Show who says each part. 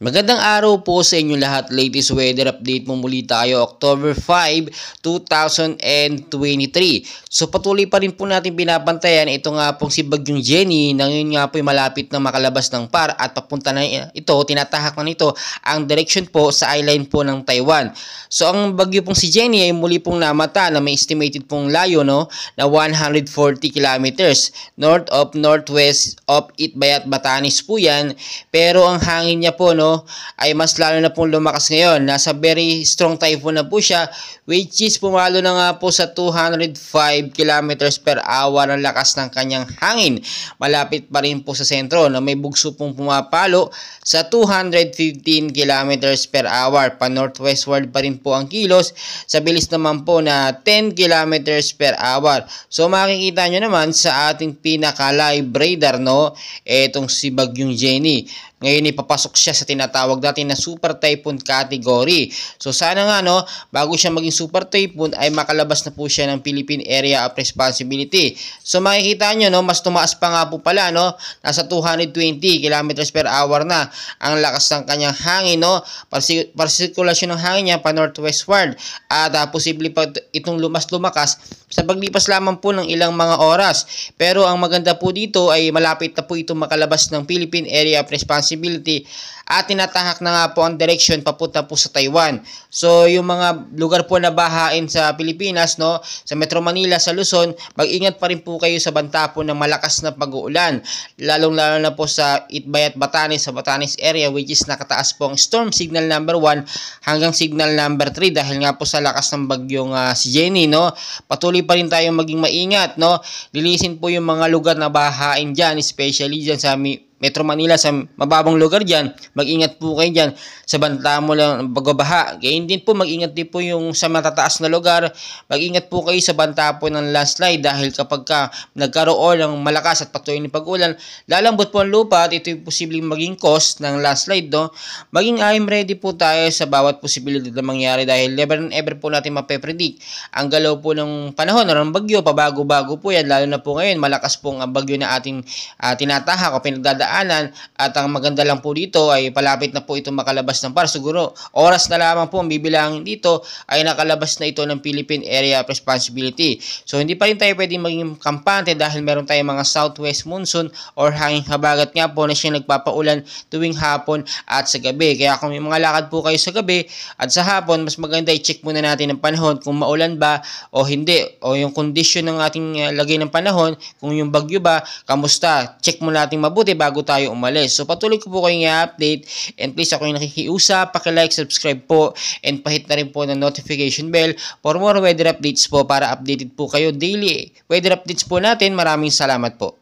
Speaker 1: Magandang araw po sa inyo lahat. Latest weather update mo muli tayo, October 5, 2023. So patuloy pa rin po natin binabantayan ito nga pong si Bagyong Jenny na ngayon nga po ay malapit na makalabas ng PAR at papunta na ito, tinatahak na nito ang direction po sa island po ng Taiwan. So ang bagyo pong si Jenny ay muli pong namata na may estimated pong layo na 140 kilometers north of northwest of Itbayat, Batanes po yan. Pero ang hangin niya po ay mas lalo na pong lumakas ngayon. Nasa very strong typhoon na po siya, which is pumalo na nga po sa 205 kilometers per hour ang lakas ng kanyang hangin. Malapit pa rin po sa sentro na may bugso pong pumapalo sa 215 kilometers per hour. Pa northwestward pa rin po ang kilos sa bilis naman po na 10 kilometers per hour. So makikita nyo naman sa ating pinaka-live radar etong si Bagyong Jenny. Ngayon ipapasok siya sa tinatawag natin na super typhoon category. So sana nga bago siya maging super typhoon ay makalabas na po siya ng Philippine Area of Responsibility. So makikita nyo mas tumaas pa nga po pala nasa 220 kilometers per hour na ang lakas ng kanyang hangin Parsirkulasyon ng hangin niya pa northwestward at posible pa itong mas lumakas sa paglipas lamang po ng ilang mga oras. Pero ang maganda po dito ay malapit na po itong makalabas ng Philippine Area of Responsibility at tinatahak na nga po ang direction papunta po sa Taiwan. So yung mga lugar po na bahain sa Pilipinas sa Metro Manila, sa Luzon, mag-ingat pa rin po kayo sa banta po ng malakas na pag-uulan, lalong-lalo na po sa Itbayat, Batanes, sa Batanes area, which is nakataas po ang storm signal number 1 hanggang signal number 3 dahil nga po sa lakas ng bagyong si Jenny. Patuloy pa rin tayong maging maingat. Lilisin po yung mga lugar na bahain dyan, especially dyan sa Metro Manila, sa mababang lugar dyan. Mag-ingat po kayo dyan sa banta mo lang pagbabaha. Ganyan din po, mag-ingat din po yung sa matataas na lugar. Mag-ingat po kayo sa banta po ng landslide dahil kapag nagkaroon ng malakas at patuloy na pag-ulan, lalambot po ang lupa at ito yung posibleng maging cause ng landslide. Maging I'm ready po tayo sa bawat posibilidad na mangyari dahil never and ever po natin mape-predict ang galaw po ng panahon o ng bagyo. Pabago-bago po yan, lalo na po ngayon malakas pong bagyo na ating tinatahak o pinagdadaanan. At ang maganda lang po dito ay palapit na po ito makalabas ng PAR. Siguro oras na lamang po ang bibilangin dito ay nakalabas na ito ng Philippine Area of Responsibility. So hindi pa rin tayo pwedeng maging kampante dahil meron tayong mga southwest monsoon or hanging habagat nga po na siya nagpapaulan tuwing hapon at sa gabi. Kaya kung may mga lakad po kayo sa gabi at sa hapon, mas maganda i-check muna natin ang panahon kung maulan ba o hindi, o yung condition ng ating lagay ng panahon, kung yung bagyo ba, kamusta. Check muna natin mabuti bago tayo umalis. So patuloy ko po kayong i-update, and please ako yung nakikiusap, paki-like, subscribe po, and pahit na rin po ng notification bell for more weather updates po para updated po kayo daily. Weather updates po natin. Maraming salamat po.